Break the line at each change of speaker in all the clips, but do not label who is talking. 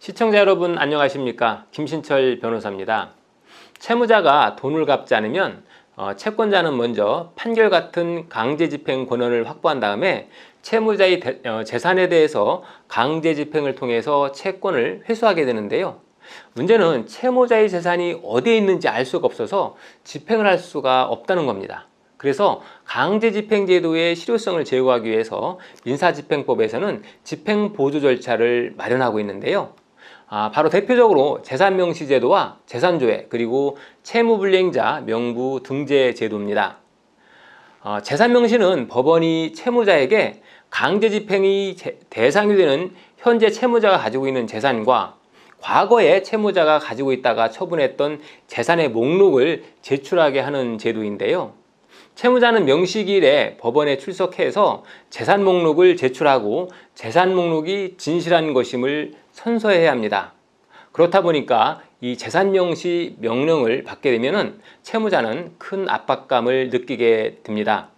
시청자 여러분 안녕하십니까? 김신철 변호사입니다. 채무자가 돈을 갚지 않으면 채권자는 먼저 판결 같은 강제 집행 권한을 확보한 다음에 채무자의 재산에 대해서 강제 집행을 통해서 채권을 회수하게 되는데요. 문제는 채무자의 재산이 어디에 있는지 알 수가 없어서 집행을 할 수가 없다는 겁니다. 그래서 강제집행제도의 실효성을 제고하기 위해서 민사집행법에서는 집행보조 절차를 마련하고 있는데요. 바로 대표적으로 재산명시제도와 재산조회 그리고 채무불이행자 명부 등재제도입니다. 재산명시는 법원이 채무자에게 강제집행이 대상이 되는 현재 채무자가 가지고 있는 재산과 과거에 채무자가 가지고 있다가 처분했던 재산의 목록을 제출하게 하는 제도인데요. 채무자는 명시기일에 법원에 출석해서 재산 목록을 제출하고 재산 목록이 진실한 것임을 선서해야 합니다. 그렇다 보니까 이 재산 명시 명령을 받게 되면 채무자는 큰 압박감을 느끼게 됩니다.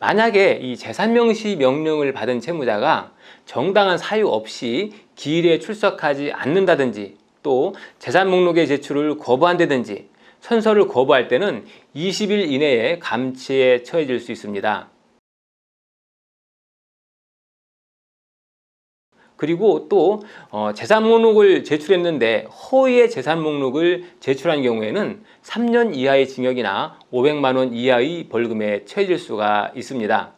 만약에 이 재산 명시 명령을 받은 채무자가 정당한 사유 없이 기일에 출석하지 않는다든지 또 재산 목록의 제출을 거부한다든지 선서를 거부할 때는 20일 이내에 감치에 처해질 수 있습니다. 그리고 또 재산 목록을 제출했는데 허위의 재산 목록을 제출한 경우에는 3년 이하의 징역이나 500만 원 이하의 벌금에 처해질 수가 있습니다.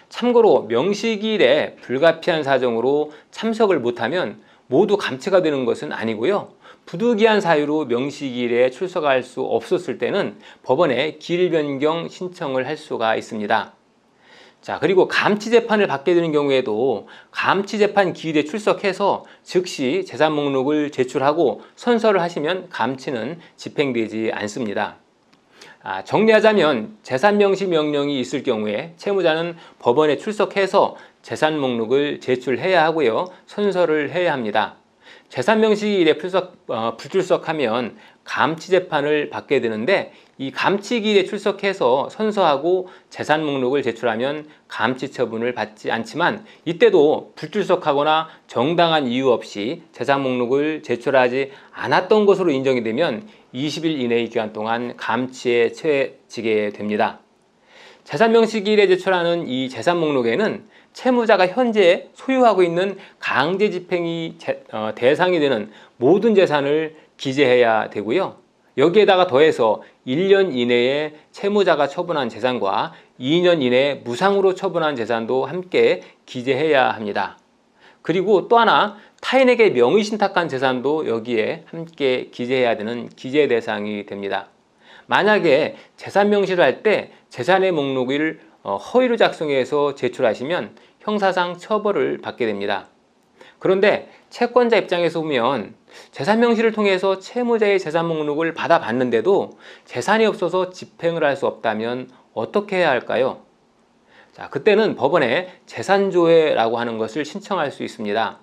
참고로 명시기일에 불가피한 사정으로 참석을 못하면 모두 감치가 되는 것은 아니고요. 부득이한 사유로 명시기일에 출석할 수 없었을 때는 법원에 기일 변경 신청을 할 수가 있습니다. 자, 그리고 감치재판을 받게 되는 경우에도 감치재판 기일에 출석해서 즉시 재산 목록을 제출하고 선서를 하시면 감치는 집행되지 않습니다. 정리하자면 재산 명시 명령이 있을 경우에 채무자는 법원에 출석해서 재산 목록을 제출해야 하고요. 선서를 해야 합니다. 재산 명시기일에 불출석하면 감치재판을 받게 되는데 이 감치기일에 출석해서 선서하고 재산 목록을 제출하면 감치 처분을 받지 않지만 이때도 불출석하거나 정당한 이유 없이 재산 목록을 제출하지 않았던 것으로 인정이 되면 20일 이내의 기간 동안 감치에 처해지게 됩니다. 재산 명시기일에 제출하는 이 재산 목록에는 채무자가 현재 소유하고 있는 강제 집행이 대상이 되는 모든 재산을 기재해야 되고요. 여기에다가 더해서 1년 이내에 채무자가 처분한 재산과 2년 이내에 무상으로 처분한 재산도 함께 기재해야 합니다. 그리고 또 하나 타인에게 명의신탁한 재산도 여기에 함께 기재해야 되는 기재 대상이 됩니다. 만약에 재산 명시를 할 때 재산의 목록을 허위로 작성해서 제출하시면 형사상 처벌을 받게 됩니다. 그런데 채권자 입장에서 보면 재산 명시를 통해서 채무자의 재산 목록을 받아봤는데도 재산이 없어서 집행을 할 수 없다면 어떻게 해야 할까요? 자, 그때는 법원에 재산조회라고 하는 것을 신청할 수 있습니다.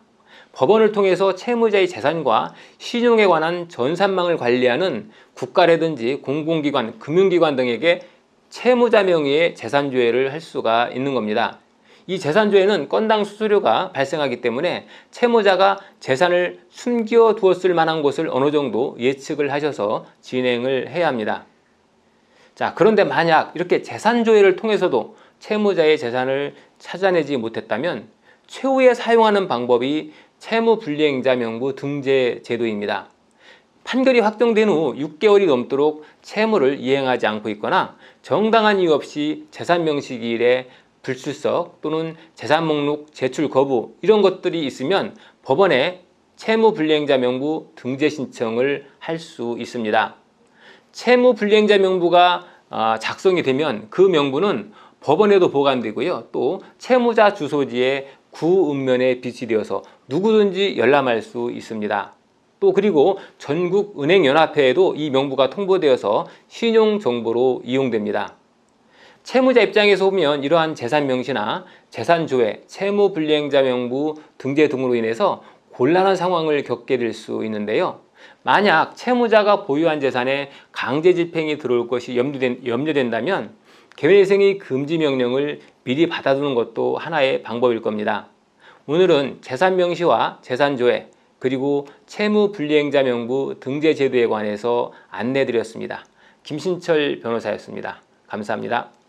법원을 통해서 채무자의 재산과 신용에 관한 전산망을 관리하는 국가라든지 공공기관, 금융기관 등에게 채무자 명의의 재산조회를 할 수가 있는 겁니다. 이 재산조회는 건당 수수료가 발생하기 때문에 채무자가 재산을 숨겨두었을 만한 곳을 어느 정도 예측을 하셔서 진행을 해야 합니다. 자, 그런데 만약 이렇게 재산조회를 통해서도 채무자의 재산을 찾아내지 못했다면 최후에 사용하는 방법이 채무불이행자 명부 등재 제도입니다. 판결이 확정된 후 6개월이 넘도록 채무를 이행하지 않고 있거나 정당한 이유 없이 재산 명시기일에 불출석 또는 재산 목록 제출 거부 이런 것들이 있으면 법원에 채무불이행자 명부 등재 신청을 할 수 있습니다. 채무불이행자 명부가 작성이 되면 그 명부는 법원에도 보관되고요. 또 채무자 주소지에 구읍면에 비치되어서 누구든지 열람할 수 있습니다. 또 그리고 전국은행연합회에도 이 명부가 통보되어서 신용정보로 이용됩니다. 채무자 입장에서 보면 이러한 재산 명시나 재산조회, 채무불이행자 명부 등재 등으로 인해서 곤란한 상황을 겪게 될 수 있는데요. 만약 채무자가 보유한 재산에 강제 집행이 들어올 것이 염려된다면 개회생의 금지 명령을 미리 받아두는 것도 하나의 방법일 겁니다. 오늘은 재산 명시와 재산조회, 그리고 채무불이행자 명부 등재 제도에 관해서 안내드렸습니다. 김신철 변호사였습니다. 감사합니다.